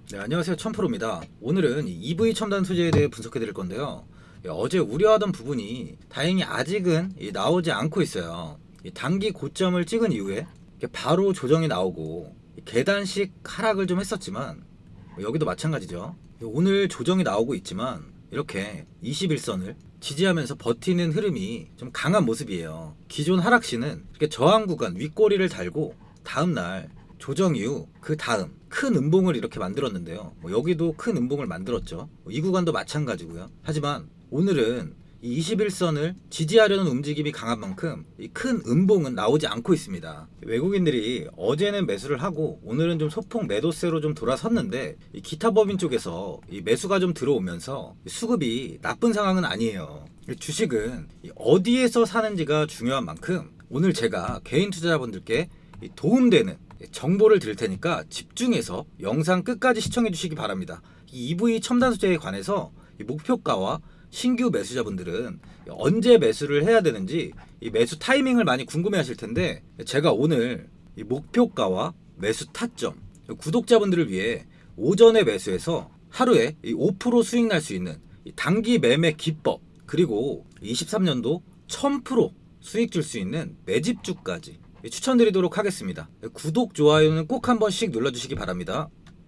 네, 안녕하세요. 천프로입니다. 오늘은 EV 첨단 소재에 대해 분석해 드릴 건데요. 어제 우려하던 부분이 다행히 아직은 나오지 않고 있어요. 단기 고점을 찍은 이후에 바로 조정이 나오고 계단식 하락을 좀 했었지만 여기도 마찬가지죠. 오늘 조정이 나오고 있지만 이렇게 21선을 지지하면서 버티는 흐름이 좀 강한 모습이에요. 기존 하락시는 이렇게 저항 구간 윗꼬리를 달고 다음날 조정 이후 그 다음 큰 음봉을 이렇게 만들었는데요. 여기도 큰 음봉을 만들었죠. 이 구간도 마찬가지고요. 하지만 오늘은 이 21선을 지지하려는 움직임이 강한 만큼 이 큰 음봉은 나오지 않고 있습니다. 외국인들이 어제는 매수를 하고 오늘은 좀 소폭 매도세로 좀 돌아섰는데 이 기타 법인 쪽에서 이 매수가 좀 들어오면서 수급이 나쁜 상황은 아니에요. 주식은 어디에서 사는지가 중요한 만큼 오늘 제가 개인 투자자분들께 도움되는 정보를 드릴 테니까 집중해서 영상 끝까지 시청해 주시기 바랍니다. 이 EV 첨단 소재에 관해서 목표가와 신규 매수자분들은 언제 매수를 해야 되는지 이 매수 타이밍을 많이 궁금해 하실 텐데, 제가 오늘 이 목표가와 매수 타점, 구독자분들을 위해 오전에 매수해서 하루에 5% 수익 날 수 있는 단기 매매 기법, 그리고 23년도 1000% 수익 줄 수 있는 매집주까지 추천드리도록 하겠습니다. 구독, 좋아요는 꼭 한 번씩 눌러주시기 바랍니다.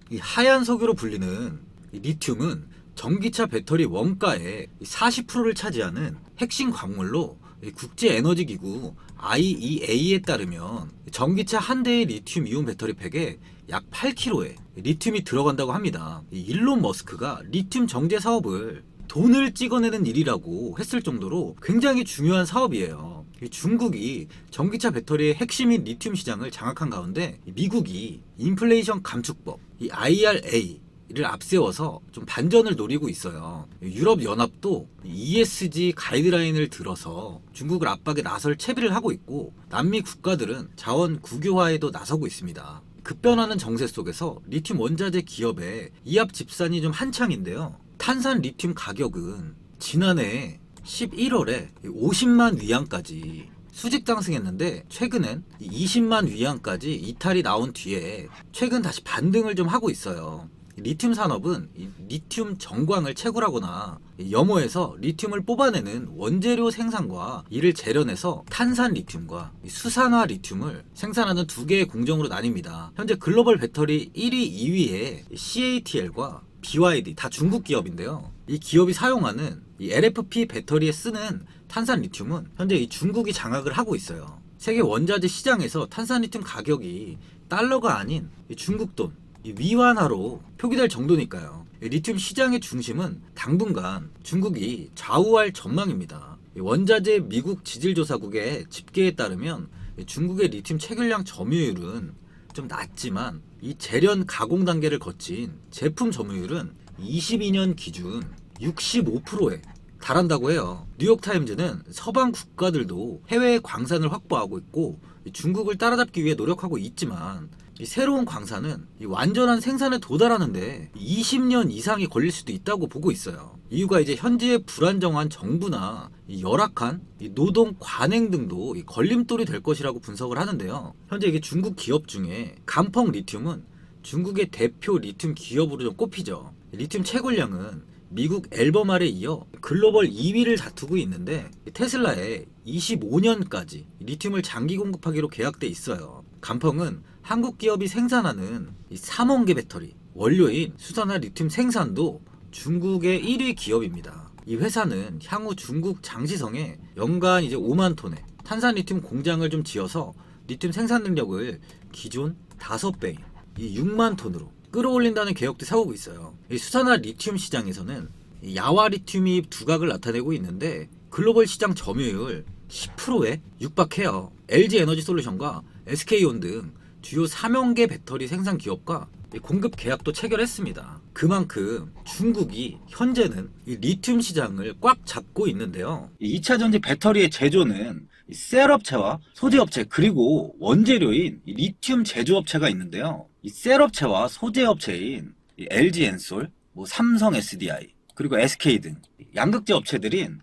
이 하얀 석유로 불리는 이 리튬은 전기차 배터리 원가의 40%를 차지하는 핵심 광물로 국제에너지기구 IEA에 따르면 전기차 한 대의 리튬 이온 배터리 팩에 약 8kg의 리튬이 들어간다고 합니다. 일론 머스크가 리튬 정제 사업을 돈을 찍어내는 일이라고 했을 정도로 굉장히 중요한 사업이에요. 중국이 전기차 배터리의 핵심인 리튬 시장을 장악한 가운데 미국이 인플레이션 감축법, 이 IRA를 앞세워서 좀 반전을 노리고 있어요. 유럽 연합도 ESG 가이드라인을 들어서 중국을 압박에 나설 채비를 하고 있고, 남미 국가들은 자원 국유화에도 나서고 있습니다. 급변하는 정세 속에서 리튬 원자재 기업의 이합 집산이 좀 한창인데요. 탄산 리튬 가격은 지난해 11월에 50만 위안까지 수직 상승했는데, 최근엔 20만 위안까지 이탈이 나온 뒤에 최근 다시 반등을 좀 하고 있어요. 리튬 산업은 리튬 정광을 채굴하거나 염호에서 리튬을 뽑아내는 원재료 생산과 이를 재련해서 탄산 리튬과 수산화 리튬을 생산하는 두 개의 공정으로 나뉩니다. 현재 글로벌 배터리 1위, 2위에 CATL과 BYD 다 중국 기업인데요. 이 기업이 사용하는 이 LFP 배터리에 쓰는 탄산 리튬은 현재 이 중국이 장악을 하고 있어요. 세계 원자재 시장에서 탄산 리튬 가격이 달러가 아닌 중국 돈, 위안화로 표기될 정도니까요. 리튬 시장의 중심은 당분간 중국이 좌우할 전망입니다. 원자재 미국 지질조사국의 집계에 따르면 중국의 리튬 체결량 점유율은 좀 낮지만 이 재련 가공 단계를 거친 제품 점유율은 22년 기준 65%에 달한다고 해요. 뉴욕타임즈는 서방 국가들도 해외에 광산을 확보하고 있고 중국을 따라잡기 위해 노력하고 있지만 이 새로운 광산은 이 완전한 생산에 도달하는데 20년 이상이 걸릴 수도 있다고 보고 있어요. 이유가 이제 현재의 불안정한 정부나 이 열악한 이 노동 관행 등도 이 걸림돌이 될 것이라고 분석을 하는데요. 현재 이게 중국 기업 중에 간펑 리튬은 중국의 대표 리튬 기업으로 좀 꼽히죠. 리튬 채굴량은 미국 앨범알에 이어 글로벌 2위를 다투고 있는데, 테슬라에 25년까지 리튬을 장기 공급하기로 계약돼 있어요. 간펑은 한국 기업이 생산하는 3원계 배터리 원료인 수산화 리튬 생산도 중국의 1위 기업입니다. 이 회사는 향후 중국 장시성에 연간 이제 5만 톤의 탄산 리튬 공장을 좀 지어서 리튬 생산 능력을 기존 5배인 이 6만 톤으로 끌어올린다는 계획도 세우고 있어요. 이 수산화 리튬 시장에서는 야화 리튬이 두각을 나타내고 있는데 글로벌 시장 점유율 10%에 육박해요. LG 에너지 솔루션과 SK온 등 주요 3형계 배터리 생산 기업과 공급 계약도 체결했습니다. 그만큼 중국이 현재는 이 리튬 시장을 꽉 잡고 있는데요. 2차 전지 배터리의 제조는 셀업체와 소재업체, 그리고 원재료인 리튬 제조업체가 있는데요. 이 셀업체와 소재업체인 LG엔솔, 삼성 SDI, 그리고 SK 등 양극재 업체들인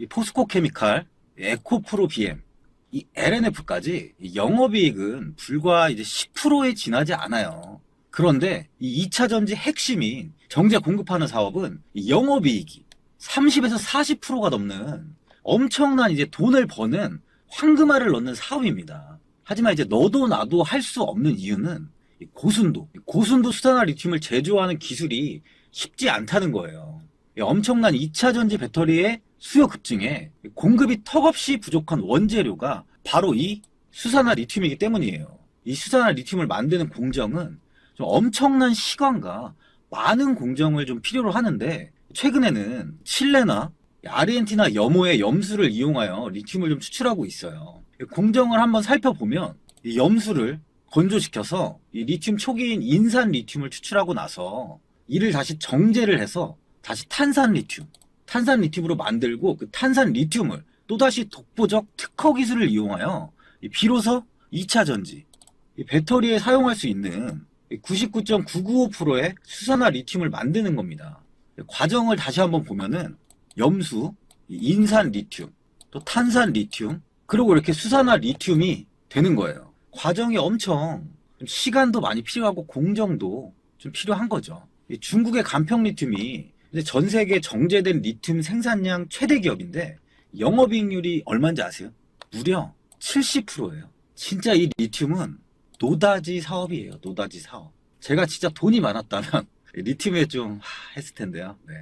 포스코케미칼, 에코프로 BM, 이 LNF까지 영업이익은 불과 이제 10%에 지나지 않아요. 그런데 이 2차 전지 핵심인 정제 공급하는 사업은 이 영업이익이 30에서 40%가 넘는 엄청난 이제 돈을 버는 황금알을 넣는 사업입니다. 하지만 이제 너도 나도 할 수 없는 이유는 이 고순도 수산화 리튬을 제조하는 기술이 쉽지 않다는 거예요. 이 엄청난 2차 전지 배터리의 수요 급증에 공급이 턱없이 부족한 원재료가 바로 이 수산화 리튬이기 때문이에요. 이 수산화 리튬을 만드는 공정은 좀 엄청난 시간과 많은 공정을 좀 필요로 하는데, 최근에는 칠레나 아르헨티나 염호의 염수를 이용하여 리튬을 좀 추출하고 있어요. 공정을 한번 살펴보면 이 염수를 건조시켜서 이 리튬 초기인 인산 리튬을 추출하고 나서 이를 다시 정제를 해서 다시 탄산 리튬으로 만들고, 그 탄산 리튬을 또다시 독보적 특허 기술을 이용하여 비로소 2차 전지 이 배터리에 사용할 수 있는 99.995%의 수산화 리튬을 만드는 겁니다. 과정을 다시 한번 보면은 염수, 인산 리튬, 또 탄산 리튬, 그리고 이렇게 수산화 리튬이 되는 거예요. 과정이 엄청 시간도 많이 필요하고 공정도 좀 필요한 거죠. 중국의 간평 리튬이 전 세계 정제된 리튬 생산량 최대 기업인데 영업이익률이 얼마인지 아세요? 무려 70%예요. 진짜 이 리튬은 노다지 사업이에요. 노다지 사업. 제가 진짜 돈이 많았다면 리튬에 좀 했을 텐데요. 네.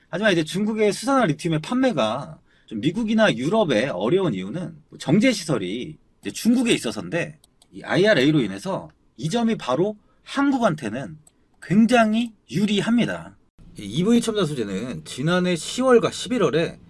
하지만 이제 중국의 수산화 리튬의 판매가 좀 미국이나 유럽에 어려운 이유는 정제 시설이 이제 중국에 있어서인데, 이 IRA로 인해서 이 점이 바로 한국한테는 굉장히 유리합니다. 이 EV 첨단 소재는 지난해 10월과 11월에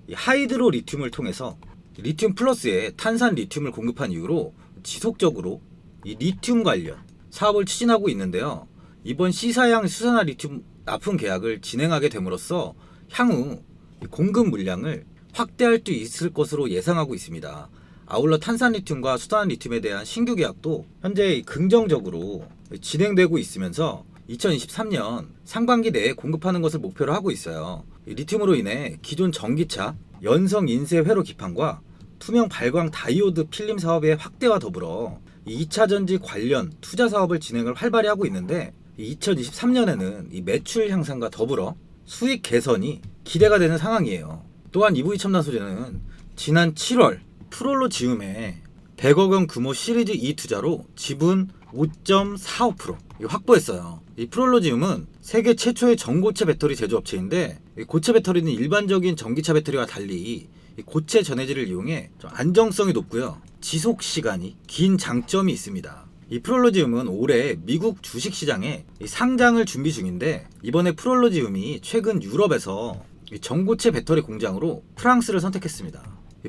이 하이드로 리튬을 통해서 리튬 플러스에 탄산 리튬을 공급한 이후로 지속적으로 이 리튬 관련 사업을 추진하고 있는데요. 이번 C사양 수산화 리튬 납품 계약을 진행하게 됨으로써 향후 공급 물량을 확대할 수 있을 것으로 예상하고 있습니다. 아울러 탄산 리튬과 수산화 리튬에 대한 신규 계약도 현재 긍정적으로 진행되고 있으면서 2023년 상반기 내에 공급하는 것을 목표로 하고 있어요. 리튬으로 인해 기존 전기차 연성 인쇄 회로 기판과 투명 발광 다이오드 필름 사업의 확대와 더불어 2차 전지 관련 투자 사업을 진행을 활발히 하고 있는데, 2023년에는 이 매출 향상과 더불어 수익 개선이 기대가 되는 상황이에요. 또한 EV 첨단 소재는 지난 7월 프롤로지움에 100억 원 규모 시리즈 E 투자로 지분 5.45% 확보했어요. 이 프롤로지움은 세계 최초의 전고체 배터리 제조업체인데, 고체 배터리는 일반적인 전기차 배터리와 달리 고체 전해질을 이용해 좀 안정성이 높고요, 지속 시간이 긴 장점이 있습니다. 이 프롤로지움은 올해 미국 주식시장에 상장을 준비 중인데, 이번에 프롤로지움이 최근 유럽에서 전고체 배터리 공장으로 프랑스를 선택했습니다.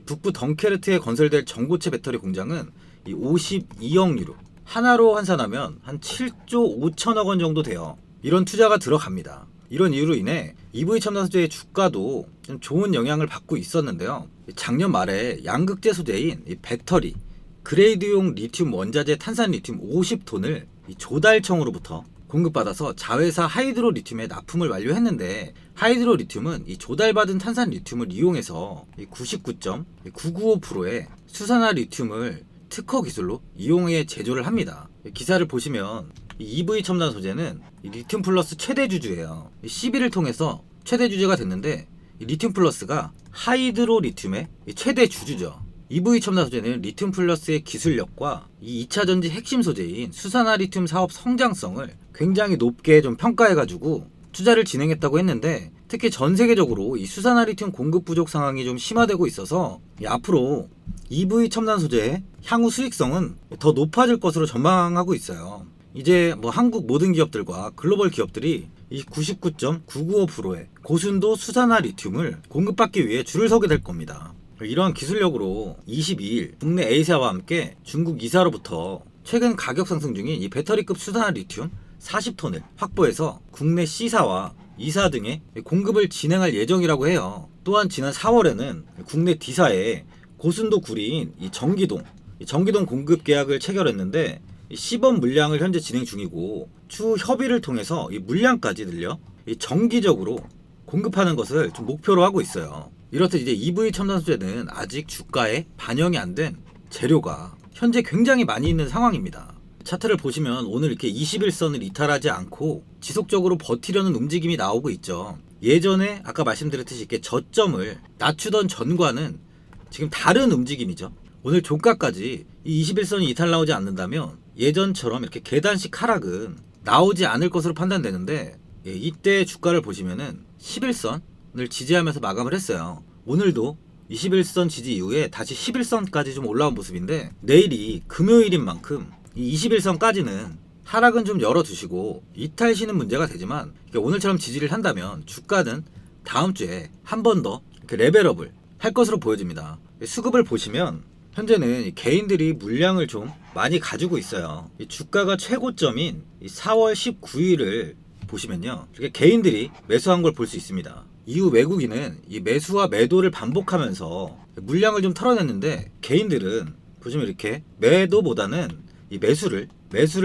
북부 덩케르트에 건설될 전고체 배터리 공장은 52억 유로, 하나로 환산하면 한 7조 5천억 원 정도 돼요. 이런 투자가 들어갑니다. 이런 이유로 인해 EV 첨단 소재의 주가도 좀 좋은 영향을 받고 있었는데요. 작년 말에 양극재 소재인 배터리 그레이드용 리튬 원자재 탄산 리튬 50톤을 조달청으로부터 공급받아서 자회사 하이드로 리튬에 납품을 완료했는데, 하이드로 리튬은 이 조달받은 탄산 리튬을 이용해서 99.995%의 수산화 리튬을 특허 기술로 이용해 제조를 합니다. 기사를 보시면 이 EV 첨단 소재는 리튬 플러스 최대 주주예요. CB를 통해서 최대 주주가 됐는데, 리튬 플러스가 하이드로 리튬의 최대 주주죠. EV 첨단 소재는 리튬 플러스의 기술력과 이 2차 전지 핵심 소재인 수산화 리튬 사업 성장성을 굉장히 높게 좀 평가해가지고 투자를 진행했다고 했는데, 특히 전 세계적으로 이 수산화 리튬 공급 부족 상황이 좀 심화되고 있어서 앞으로 EV 첨단 소재의 향후 수익성은 더 높아질 것으로 전망하고 있어요. 이제 한국 모든 기업들과 글로벌 기업들이 이 99.995%의 고순도 수산화 리튬을 공급받기 위해 줄을 서게 될 겁니다. 이러한 기술력으로 22일 국내 A사와 함께 중국 이사로부터 최근 가격 상승 중인 이 배터리급 수산화 리튬 40톤을 확보해서 국내 C사와 E사 등의 공급을 진행할 예정이라고 해요. 또한 지난 4월에는 국내 D사에 고순도 구리인 이 정기동 공급 계약을 체결했는데, 시범 물량을 현재 진행 중이고 추후 협의를 통해서 이 물량까지 늘려 정기적으로 공급하는 것을 좀 목표로 하고 있어요. 이렇듯 이제 EV 첨단 소재는 아직 주가에 반영이 안 된 재료가 현재 굉장히 많이 있는 상황입니다. 차트를 보시면 오늘 이렇게 21선을 이탈하지 않고 지속적으로 버티려는 움직임이 나오고 있죠. 예전에 아까 말씀드렸듯이 이렇게 저점을 낮추던 전과는 지금 다른 움직임이죠. 오늘 종가까지 이 21선이 이탈 나오지 않는다면 예전처럼 이렇게 계단식 하락은 나오지 않을 것으로 판단되는데, 이때 주가를 보시면은 11선을 지지하면서 마감을 했어요. 오늘도 21선 지지 이후에 다시 11선까지 좀 올라온 모습인데, 내일이 금요일인 만큼 이 21선까지는 하락은 좀 열어두시고 이탈 시는 문제가 되지만, 오늘처럼 지지를 한다면 주가는 다음 주에 한 번 더 레벨업을 할 것으로 보여집니다. 수급을 보시면 현재는 개인들이 물량을 좀 많이 가지고 있어요. 이 주가가 최고점인 4월 19일을 보시면요, 이렇게 개인들이 매수한 걸 볼 수 있습니다. 이후 외국인은 이 매수와 매도를 반복하면서 물량을 좀 털어냈는데, 개인들은 보시면 이렇게 매도보다는 이 매수를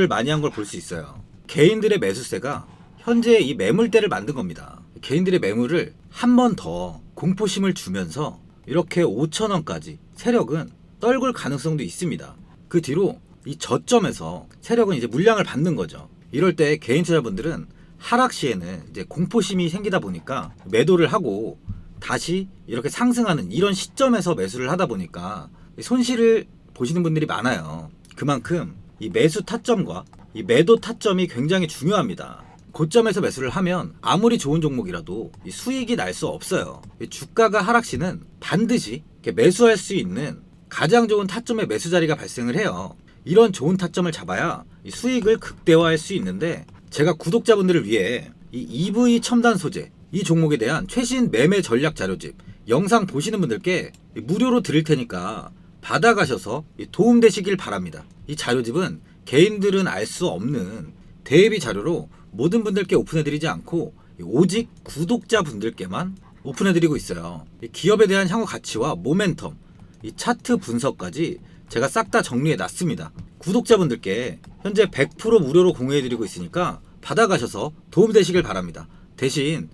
많이 한 걸 볼 수 있어요. 개인들의 매수세가 현재 이 매물대를 만든 겁니다. 개인들의 매물을 한 번 더 공포심을 주면서 이렇게 5,000원까지 세력은 떨굴 가능성도 있습니다. 그 뒤로 이 저점에서 세력은 이제 물량을 받는 거죠. 이럴 때 개인 투자분들은 하락 시에는 이제 공포심이 생기다 보니까 매도를 하고 다시 이렇게 상승하는 이런 시점에서 매수를 하다 보니까 손실을 보시는 분들이 많아요. 그만큼 이 매수 타점과 이 매도 타점이 굉장히 중요합니다. 고점에서 매수를 하면 아무리 좋은 종목이라도 이 수익이 날 수 없어요. 주가가 하락 시는 반드시 매수할 수 있는 가장 좋은 타점의 매수 자리가 발생을 해요. 이런 좋은 타점을 잡아야 이 수익을 극대화할 수 있는데, 제가 구독자분들을 위해 이 EV 첨단 소재 이 종목에 대한 최신 매매 전략 자료집 영상 보시는 분들께 무료로 드릴 테니까 받아가셔서 도움되시길 바랍니다. 이 자료집은 개인들은 알 수 없는 대비 자료로 모든 분들께 오픈해드리지 않고 오직 구독자분들께만 오픈해드리고 있어요. 기업에 대한 향후 가치와 모멘텀, 이 차트 분석까지 제가 싹 다 정리해놨습니다. 구독자분들께 현재 100% 무료로 공유해드리고 있으니까 받아가셔서 도움되시길 바랍니다. 대신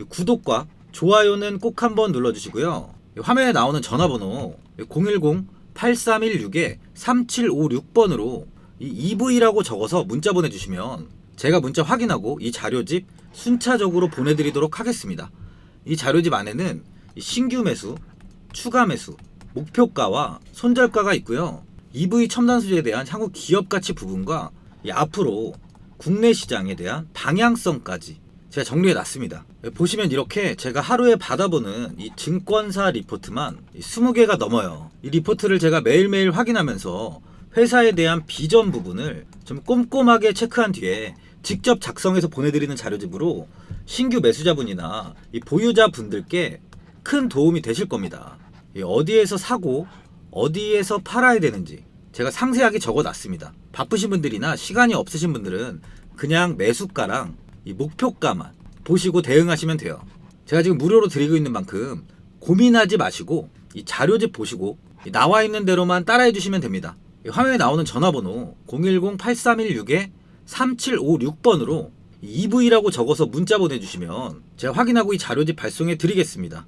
구독과 좋아요는 꼭 한번 눌러주시고요. 화면에 나오는 전화번호 010-8316-3756번으로 이 EV라고 적어서 문자 보내주시면 제가 문자 확인하고 이 자료집 순차적으로 보내드리도록 하겠습니다. 이 자료집 안에는 신규 매수, 추가 매수, 목표가와 손절가가 있고요. EV 첨단 소재에 대한 향후 기업 가치 부분과 앞으로 국내 시장에 대한 방향성까지 제가 정리해 놨습니다. 보시면 이렇게 제가 하루에 받아보는 이 증권사 리포트만 20개가 넘어요. 이 리포트를 제가 매일매일 확인하면서 회사에 대한 비전 부분을 좀 꼼꼼하게 체크한 뒤에 직접 작성해서 보내드리는 자료집으로 신규 매수자분이나 이 보유자분들께 큰 도움이 되실 겁니다. 어디에서 사고 어디에서 팔아야 되는지 제가 상세하게 적어놨습니다. 바쁘신 분들이나 시간이 없으신 분들은 그냥 매수가랑 이 목표가만 보시고 대응하시면 돼요. 제가 지금 무료로 드리고 있는 만큼 고민하지 마시고 이 자료집 보시고 나와 있는 대로만 따라해 주시면 됩니다. 화면에 나오는 전화번호 010-8316-3756번으로 EV라고 적어서 문자 보내주시면 제가 확인하고 이 자료집 발송해 드리겠습니다.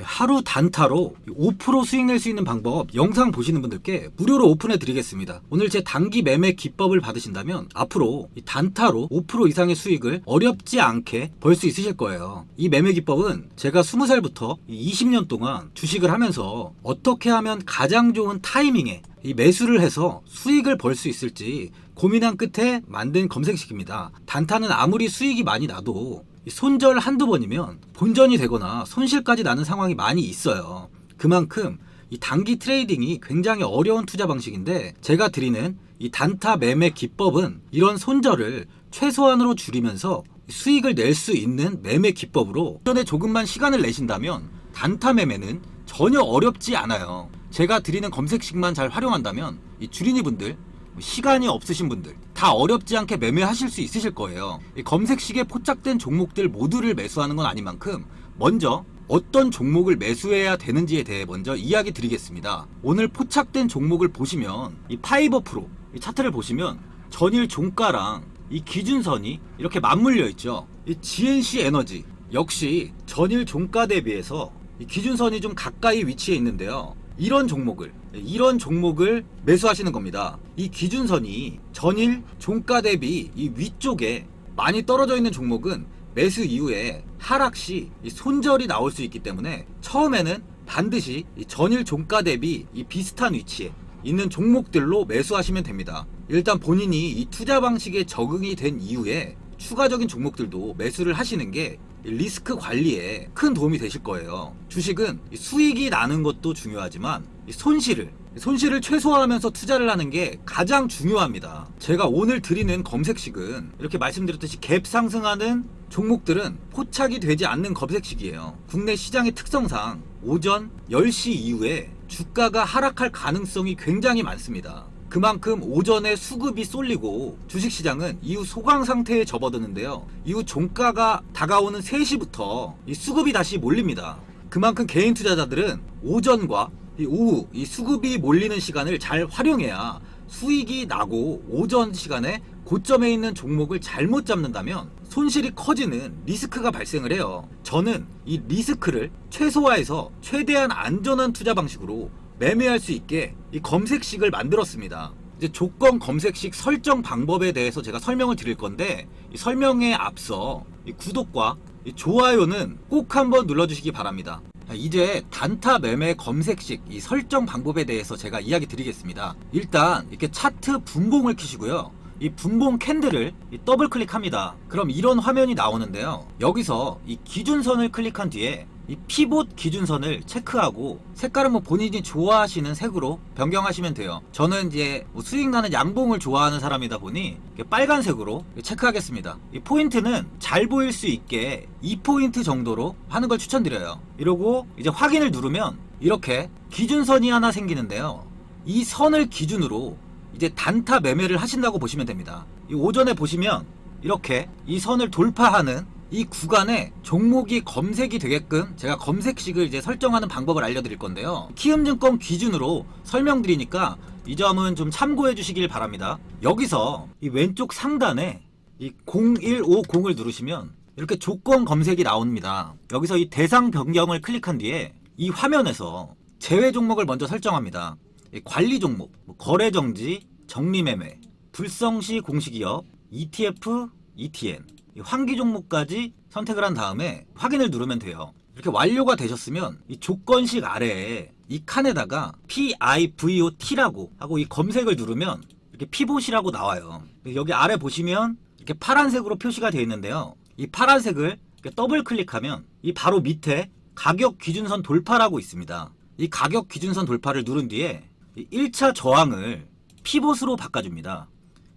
하루 단타로 5% 수익 낼 수 있는 방법 영상 보시는 분들께 무료로 오픈해 드리겠습니다. 오늘 제 단기 매매 기법을 받으신다면 앞으로 이 단타로 5% 이상의 수익을 어렵지 않게 벌 수 있으실 거예요. 이 매매 기법은 제가 20살부터 20년 동안 주식을 하면서 어떻게 하면 가장 좋은 타이밍에 이 매수를 해서 수익을 벌 수 있을지 고민한 끝에 만든 검색식입니다. 단타는 아무리 수익이 많이 나도 손절 한두 번이면 본전이 되거나 손실까지 나는 상황이 많이 있어요. 그만큼 이 단기 트레이딩이 굉장히 어려운 투자 방식인데, 제가 드리는 이 단타 매매 기법은 이런 손절을 최소한으로 줄이면서 수익을 낼 수 있는 매매 기법으로, 전에 조금만 시간을 내신다면 단타 매매는 전혀 어렵지 않아요. 제가 드리는 검색식만 잘 활용한다면 이 주린이분들, 시간이 없으신 분들 다 어렵지 않게 매매하실 수 있으실 거예요. 이 검색식에 포착된 종목들 모두를 매수하는 건 아닌 만큼 먼저 어떤 종목을 매수해야 되는지에 대해 먼저 이야기 드리겠습니다. 오늘 포착된 종목을 보시면 이 파이버 프로 이 차트를 보시면 전일 종가랑 이 기준선이 이렇게 맞물려 있죠. 이 GNC 에너지 역시 전일 종가 대비해서 이 기준선이 좀 가까이 위치해 있는데요. 이런 종목을 매수하시는 겁니다. 이 기준선이 전일 종가 대비 이 위쪽에 많이 떨어져 있는 종목은 매수 이후에 하락 시 이 손절이 나올 수 있기 때문에 처음에는 반드시 이 전일 종가 대비 이 비슷한 위치에 있는 종목들로 매수하시면 됩니다. 일단 본인이 이 투자 방식에 적응이 된 이후에 추가적인 종목들도 매수를 하시는 게 리스크 관리에 큰 도움이 되실 거예요. 주식은 수익이 나는 것도 중요하지만 손실을 최소화하면서 투자를 하는 게 가장 중요합니다. 제가 오늘 드리는 검색식은 이렇게 말씀드렸듯이 갭 상승하는 종목들은 포착이 되지 않는 검색식이에요. 국내 시장의 특성상 오전 10시 이후에 주가가 하락할 가능성이 굉장히 많습니다. 그만큼 오전에 수급이 쏠리고 주식시장은 이후 소강 상태에 접어드는데요. 이후 종가가 다가오는 3시부터 이 수급이 다시 몰립니다. 그만큼 개인 투자자들은 오전과 이 오후 이 수급이 몰리는 시간을 잘 활용해야 수익이 나고, 오전 시간에 고점에 있는 종목을 잘못 잡는다면 손실이 커지는 리스크가 발생을 해요. 저는 이 리스크를 최소화해서 최대한 안전한 투자 방식으로 매매할 수 있게 이 검색식을 만들었습니다. 이제 조건 검색식 설정 방법에 대해서 제가 설명을 드릴 건데, 이 설명에 앞서 이 구독과 이 좋아요는 꼭 한번 눌러주시기 바랍니다. 이제 단타 매매 검색식 이 설정 방법에 대해서 제가 이야기 드리겠습니다. 일단 이렇게 차트 분봉을 켜시고요. 이 분봉 캔들을 더블 클릭합니다. 그럼 이런 화면이 나오는데요. 여기서 이 기준선을 클릭한 뒤에 이 피봇 기준선을 체크하고 색깔은 뭐 본인이 좋아하시는 색으로 변경하시면 돼요. 저는 이제 뭐 수익 나는 양봉을 좋아하는 사람이다 보니 빨간색으로 체크하겠습니다. 이 포인트는 잘 보일 수 있게 2포인트 정도로 하는 걸 추천드려요. 이러고 이제 확인을 누르면 이렇게 기준선이 하나 생기는데요. 이 선을 기준으로 이제 단타 매매를 하신다고 보시면 됩니다. 이 오전에 보시면 이렇게 이 선을 돌파하는 이 구간에 종목이 검색이 되게끔 제가 검색식을 이제 설정하는 방법을 알려드릴 건데요. 키움증권 기준으로 설명드리니까 이 점은 좀 참고해 주시길 바랍니다. 여기서 이 왼쪽 상단에 이 0150을 누르시면 이렇게 조건 검색이 나옵니다. 여기서 이 대상 변경을 클릭한 뒤에 이 화면에서 제외 종목을 먼저 설정합니다. 관리 종목, 거래 정지, 정리 매매, 불성시 공시기업, ETF, ETN, 환기 종목까지 선택을 한 다음에 확인을 누르면 돼요. 이렇게 완료가 되셨으면 이 조건식 아래에 이 칸에다가 PIVOT라고 하고 이 검색을 누르면 이렇게 피봇이라고 나와요. 여기 아래 보시면 이렇게 파란색으로 표시가 되어 있는데요. 이 파란색을 이렇게 더블 클릭하면 이 바로 밑에 가격 기준선 돌파라고 있습니다. 이 가격 기준선 돌파를 누른 뒤에 1차 저항을 피봇으로 바꿔줍니다.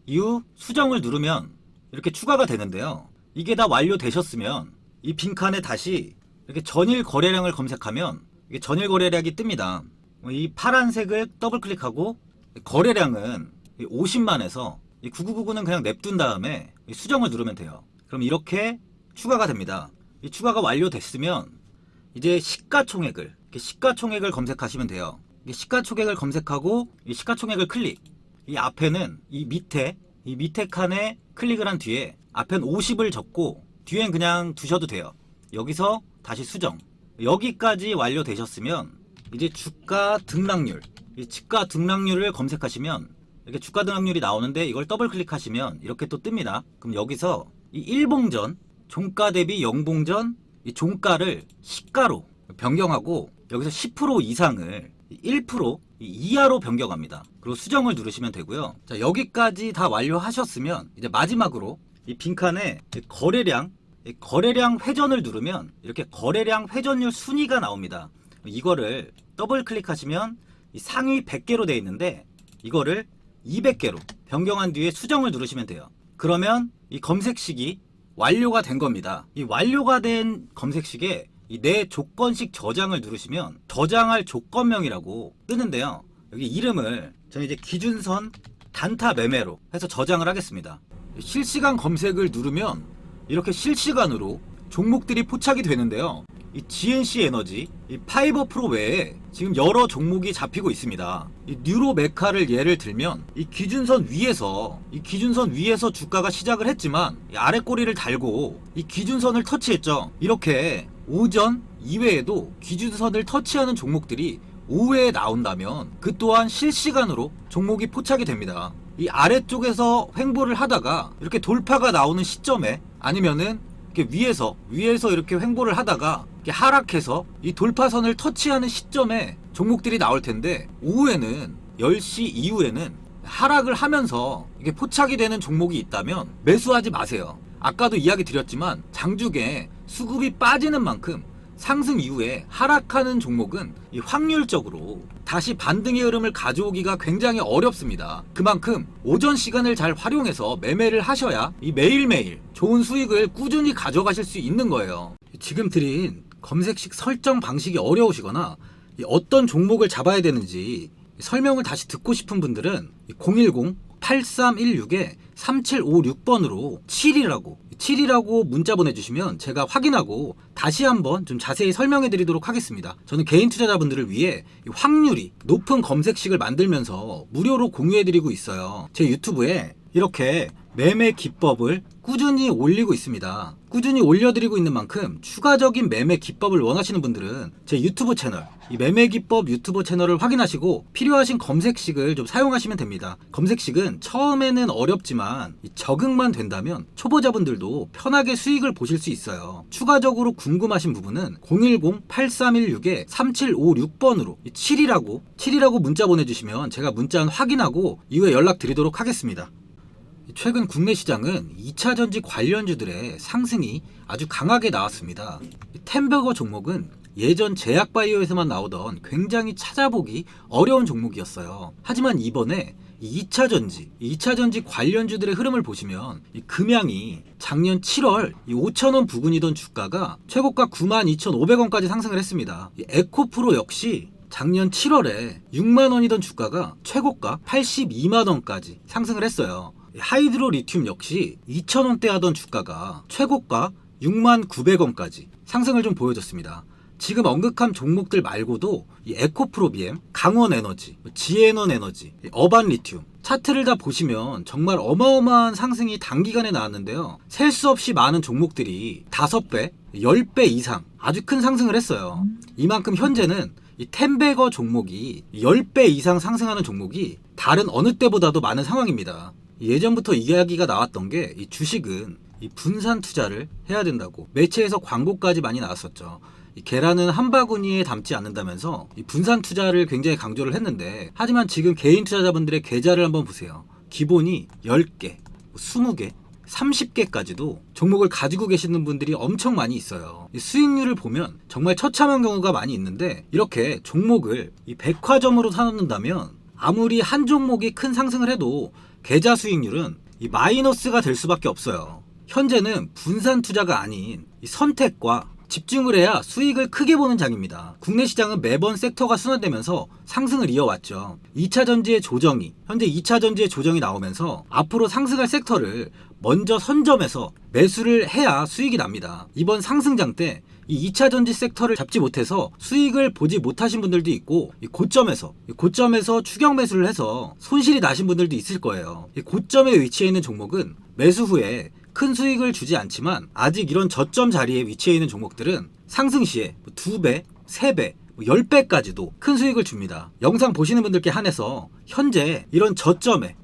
이후 수정을 누르면 이렇게 추가가 되는데요. 이게 다 완료되셨으면 이 빈칸에 다시 이렇게 전일 거래량을 검색하면 이게 전일 거래량이 뜹니다. 이 파란색을 더블 클릭하고 거래량은 50만에서 9999는 그냥 냅둔 다음에 수정을 누르면 돼요. 그럼 이렇게 추가가 됩니다. 이 추가가 완료됐으면 이제 시가총액을 검색하시면 돼요. 시가총액을 검색하고 이 시가총액을 클릭. 이 앞에는 이 밑에 칸에 클릭을 한 뒤에 앞엔 50을 적고 뒤엔 그냥 두셔도 돼요. 여기서 다시 수정. 여기까지 완료되셨으면 이제 주가 등락률. 이 주가 등락률을 검색하시면 이렇게 주가 등락률이 나오는데 이걸 더블 클릭하시면 이렇게 또 뜹니다. 그럼 여기서 이 일봉전, 종가 대비 영봉전 이 종가를 시가로 변경하고 여기서 10% 이상을 1% 이하로 변경합니다. 그리고 수정을 누르시면 되고요. 자, 여기까지 다 완료하셨으면 이제 마지막으로 이 빈칸에 거래량 회전을 누르면 이렇게 거래량 회전율 순위가 나옵니다. 이거를 더블 클릭하시면 이 상위 100개로 되어 있는데 이거를 200개로 변경한 뒤에 수정을 누르시면 돼요. 그러면 이 검색식이 완료가 된 겁니다. 이 완료가 된 검색식에 이 내 조건식 저장을 누르시면 저장할 조건명이라고 뜨는데요. 여기 이름을 저는 이제 기준선 단타 매매로 해서 저장을 하겠습니다. 실시간 검색을 누르면 이렇게 실시간으로 종목들이 포착이 되는데요. 이 GNC 에너지, 이 파이버 프로 외에 지금 여러 종목이 잡히고 있습니다. 이 뉴로메카를 예를 들면 이 기준선 위에서 주가가 시작을 했지만 이 아래 꼬리를 달고 이 기준선을 터치했죠. 이렇게 오전 이외에도 기준선을 터치하는 종목들이 오후에 나온다면 그 또한 실시간으로 종목이 포착이 됩니다. 이 아래쪽에서 횡보를 하다가 이렇게 돌파가 나오는 시점에 아니면은 이렇게 위에서 이렇게 횡보를 하다가 이렇게 하락해서 이 돌파선을 터치하는 시점에 종목들이 나올 텐데, 오후에는 10시 이후에는 하락을 하면서 이게 포착이 되는 종목이 있다면 매수하지 마세요. 아까도 이야기 드렸지만 장중에 수급이 빠지는 만큼 상승 이후에 하락하는 종목은 이 확률적으로 다시 반등의 흐름을 가져오기가 굉장히 어렵습니다. 그만큼 오전 시간을 잘 활용해서 매매를 하셔야 이 매일매일 좋은 수익을 꾸준히 가져가실 수 있는 거예요. 지금 드린 검색식 설정 방식이 어려우시거나 어떤 종목을 잡아야 되는지 설명을 다시 듣고 싶은 분들은 010-8316-3756번으로 7이라고 문자 보내주시면 제가 확인하고 다시 한번 좀 자세히 설명해 드리도록 하겠습니다. 저는 개인 투자자분들을 위해 확률이 높은 검색식을 만들면서 무료로 공유해 드리고 있어요. 제 유튜브에 이렇게 매매 기법을 꾸준히 올리고 있습니다. 꾸준히 올려드리고 있는 만큼 추가적인 매매 기법을 원하시는 분들은 제 유튜브 채널, 이 매매 기법 유튜브 채널을 확인하시고 필요하신 검색식을 좀 사용하시면 됩니다. 검색식은 처음에는 어렵지만 적응만 된다면 초보자분들도 편하게 수익을 보실 수 있어요. 추가적으로 궁금하신 부분은 010-8316-3756번으로 7이라고 문자 보내주시면 제가 문자 확인하고 이후에 연락드리도록 하겠습니다. 최근 국내 시장은 2차전지 관련주들의 상승이 아주 강하게 나왔습니다. 템버거 종목은 예전 제약바이오에서만 나오던 굉장히 찾아보기 어려운 종목이었어요. 하지만 이번에 2차전지 관련주들의 흐름을 보시면 금양이 작년 7월 5,000원 부근이던 주가가 최고가 92,500원까지 상승을 했습니다. 에코프로 역시 작년 7월에 6만원이던 주가가 최고가 82만원까지 상승을 했어요. 하이드로 리튬 역시 2,000원대 하던 주가가 최고가 69,900원까지 상승을 좀 보여줬습니다. 지금 언급한 종목들 말고도 에코프로비엠, 강원에너지, 지에너에너지, 어반리튬 차트를 다 보시면 정말 어마어마한 상승이 단기간에 나왔는데요. 셀 수 없이 많은 종목들이 5배, 10배 이상 아주 큰 상승을 했어요. 이만큼 현재는 이 템베거 종목이 10배 이상 상승하는 종목이 다른 어느 때보다도 많은 상황입니다. 예전부터 이야기가 나왔던 게 이 주식은 이 분산 투자를 해야 된다고 매체에서 광고까지 많이 나왔었죠. 이 계란은 한 바구니에 담지 않는다면서 이 분산 투자를 굉장히 강조를 했는데, 하지만 지금 개인 투자자분들의 계좌를 한번 보세요. 기본이 10개, 20개, 30개까지도 종목을 가지고 계시는 분들이 엄청 많이 있어요. 이 수익률을 보면 정말 처참한 경우가 많이 있는데, 이렇게 종목을 이 백화점으로 사놓는다면 아무리 한 종목이 큰 상승을 해도 계좌 수익률은 이 마이너스가 될 수밖에 없어요. 현재는 분산 투자가 아닌 이 선택과 집중을 해야 수익을 크게 보는 장입니다. 국내 시장은 매번 섹터가 순환되면서 상승을 이어왔죠. 2차전지의 조정이, 현재 2차전지의 조정이 나오면서 앞으로 상승할 섹터를 먼저 선점해서 매수를 해야 수익이 납니다. 이번 상승장 때 이 2차전지 섹터를 잡지 못해서 수익을 보지 못하신 분들도 있고, 이 고점에서 추격 매수를 해서 손실이 나신 분들도 있을 거예요. 이 고점에 위치해 있는 종목은 매수 후에 큰 수익을 주지 않지만, 아직 이런 저점 자리에 위치해 있는 종목들은 상승 시에 2배, 3배, 10배까지도 큰 수익을 줍니다. 영상 보시는 분들께 한해서 현재 이런 저점에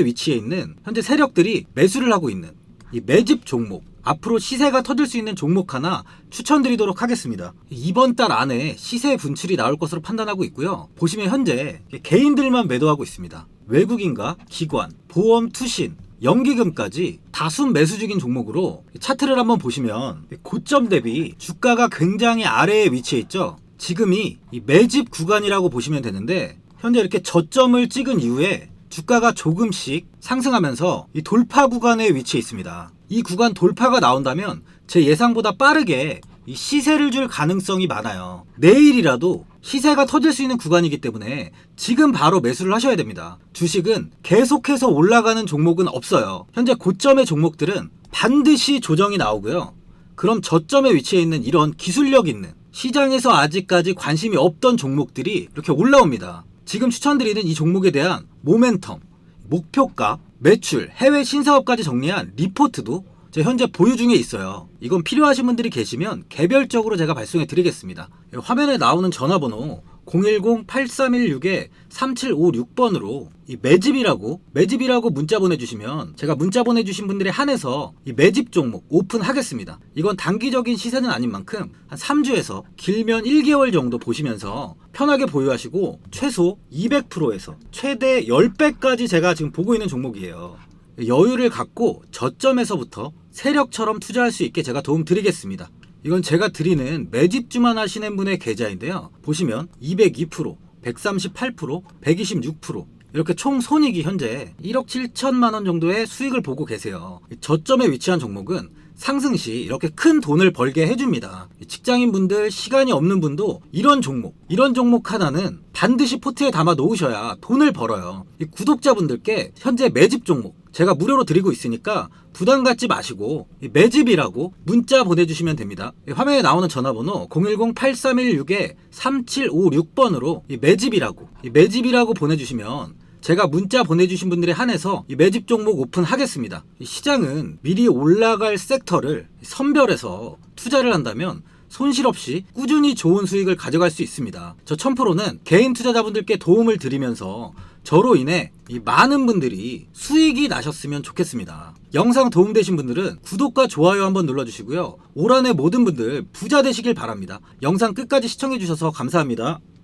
위치해 있는 현재 세력들이 매수를 하고 있는 이 매집 종목, 앞으로 시세가 터질 수 있는 종목 하나 추천드리도록 하겠습니다. 이번 달 안에 시세 분출이 나올 것으로 판단하고 있고요. 보시면 현재 개인들만 매도하고 있습니다. 외국인과 기관, 보험, 투신, 연기금까지 다수 매수 중인 종목으로 차트를 한번 보시면 고점 대비 주가가 굉장히 아래에 위치해 있죠. 지금이 이 매집 구간이라고 보시면 되는데, 현재 이렇게 저점을 찍은 이후에 주가가 조금씩 상승하면서 이 돌파 구간에 위치해 있습니다. 이 구간 돌파가 나온다면 제 예상보다 빠르게 이 시세를 줄 가능성이 많아요. 내일이라도 시세가 터질 수 있는 구간이기 때문에 지금 바로 매수를 하셔야 됩니다. 주식은 계속해서 올라가는 종목은 없어요. 현재 고점의 종목들은 반드시 조정이 나오고요. 그럼 저점에 위치해 있는 이런 기술력 있는, 시장에서 아직까지 관심이 없던 종목들이 이렇게 올라옵니다. 지금 추천드리는 이 종목에 대한 모멘텀, 목표가, 매출, 해외 신사업까지 정리한 리포트도 제 현재 보유 중에 있어요. 이건 필요하신 분들이 계시면 개별적으로 제가 발송해 드리겠습니다. 화면에 나오는 전화번호 010-8316-3756번으로 이 매집이라고 문자 보내주시면 제가 문자 보내주신 분들에 한해서 이 매집 종목 오픈하겠습니다. 이건 단기적인 시세는 아닌 만큼 한 3주에서 길면 1개월 정도 보시면서 편하게 보유하시고 최소 200%에서 최대 10배까지 제가 지금 보고 있는 종목이에요. 여유를 갖고 저점에서부터 세력처럼 투자할 수 있게 제가 도움 드리겠습니다. 이건 제가 드리는 매집주만 하시는 분의 계좌인데요. 보시면 202%, 138%, 126% 이렇게 총 손익이 현재 1억 7천만 원 정도의 수익을 보고 계세요. 저점에 위치한 종목은 상승 시 이렇게 큰 돈을 벌게 해줍니다. 직장인분들, 시간이 없는 분도 이런 종목 하나는 반드시 포트에 담아 놓으셔야 돈을 벌어요. 이 구독자분들께 현재 매집 종목 제가 무료로 드리고 있으니까 부담 갖지 마시고 매집이라고 문자 보내주시면 됩니다. 화면에 나오는 전화번호 010-8316-3756번으로 매집이라고 보내주시면 제가 문자 보내주신 분들에 한해서 이 매집 종목 오픈하겠습니다. 이 시장은 미리 올라갈 섹터를 선별해서 투자를 한다면 손실 없이 꾸준히 좋은 수익을 가져갈 수 있습니다. 저 1000%는 개인 투자자분들께 도움을 드리면서 저로 인해 이 많은 분들이 수익이 나셨으면 좋겠습니다. 영상 도움되신 분들은 구독과 좋아요 한번 눌러주시고요. 올 한해 모든 분들 부자 되시길 바랍니다. 영상 끝까지 시청해주셔서 감사합니다.